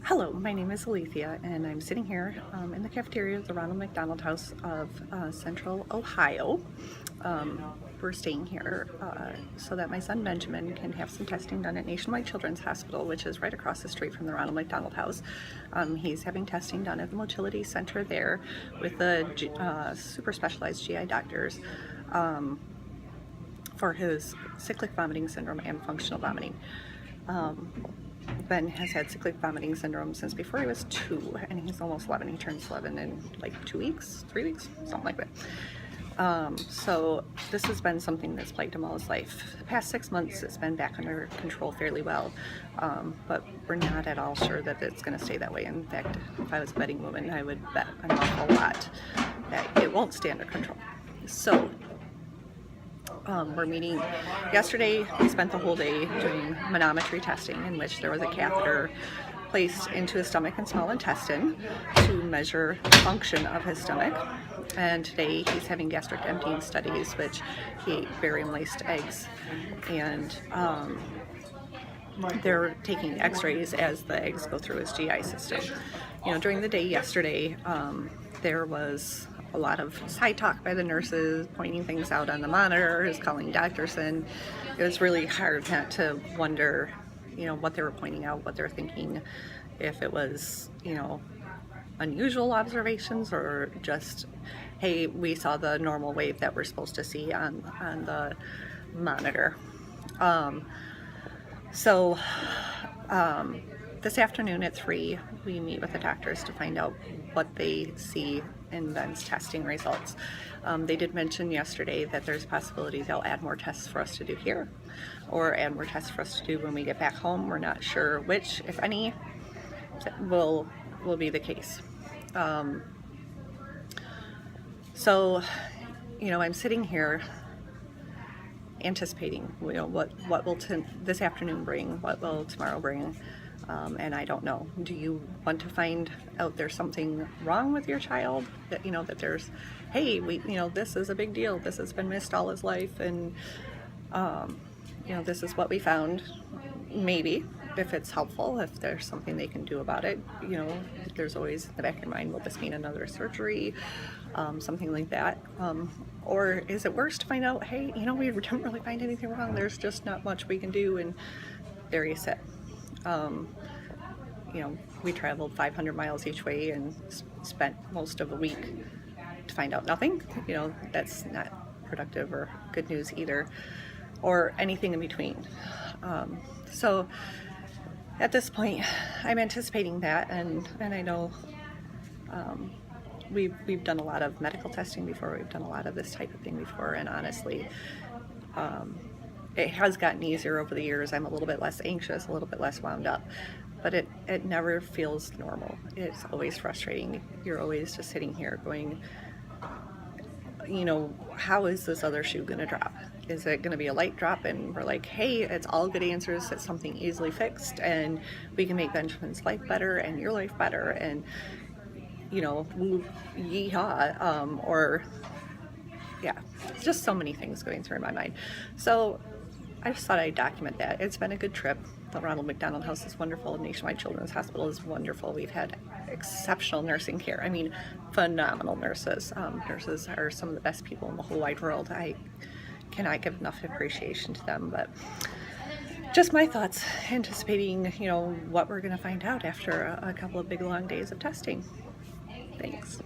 Hello, my name is Alethea, and I'm sitting here in the cafeteria of the Ronald McDonald House of Central Ohio. We're staying here so that my son Benjamin can have some testing done at Nationwide Children's Hospital, which is right across the street from the Ronald McDonald House. He's having testing done at the Motility Center there with the super specialized GI doctors for his cyclic vomiting syndrome and functional vomiting. Ben has had cyclic vomiting syndrome since before he was 2, and he's almost 11. He turns 11 in like 2 weeks, 3 weeks, something like that. So this has been something that's plagued him all his life. The past 6 months it's been back under control fairly well, but we're not at all sure that it's going to stay that way. In fact, if I was a betting woman, I would bet an awful lot that it won't stay under control. So we're meeting. Yesterday we spent the whole day doing manometry testing, in which there was a catheter placed into his stomach and small intestine to measure the function of his stomach. And today he's having gastric emptying studies, which he ate barium-laced eggs, and they're taking x-rays as the eggs go through his GI system. During the day yesterday, there was a lot of side talk by the nurses, pointing things out on the monitors, calling doctors in. It was really hard not to wonder, what they were pointing out, what they're thinking, if it was, unusual observations or just, hey, we saw the normal wave that we're supposed to see on the monitor. This afternoon at 3, we meet with the doctors to find out what they see in Ben's testing results. They did mention yesterday that there's a possibility they'll add more tests for us to do here, or add more tests for us to do when we get back home. We're not sure which, if any, will be the case. I'm sitting here anticipating, what will this afternoon bring, what will tomorrow bring, and I don't know. Do you want to find out there's something wrong with your child? That that there's, hey, this is a big deal. This has been missed all his life, and this is what we found. Maybe, if it's helpful, if there's something they can do about it. There's always in the back of your mind, will this mean another surgery, something like that, or is it worse to find out, hey, we don't really find anything wrong, there's just not much we can do, and there you sit. We traveled 500 miles each way and spent most of the week to find out nothing. That's not productive or good news either, or anything in between. So at this point, I'm anticipating that, and I know we've done a lot of medical testing before, we've done a lot of this type of thing before, and honestly, it has gotten easier over the years. I'm a little bit less anxious, a little bit less wound up, but it never feels normal. It's always frustrating. You're always just sitting here going, how is this other shoe going to drop? Is it going to be a light drop and we're like, hey, it's all good answers, it's something easily fixed, and we can make Benjamin's life better and your life better, and yeehaw, or yeah, just so many things going through my mind. So I just thought I'd document that. It's been a good trip. The Ronald McDonald House is wonderful. Nationwide Children's Hospital is wonderful. We've had exceptional nursing care. I mean, phenomenal nurses. Nurses are some of the best people in the whole wide world. I cannot give enough appreciation to them, but just my thoughts, anticipating, what we're going to find out after a couple of big long days of testing. Thanks.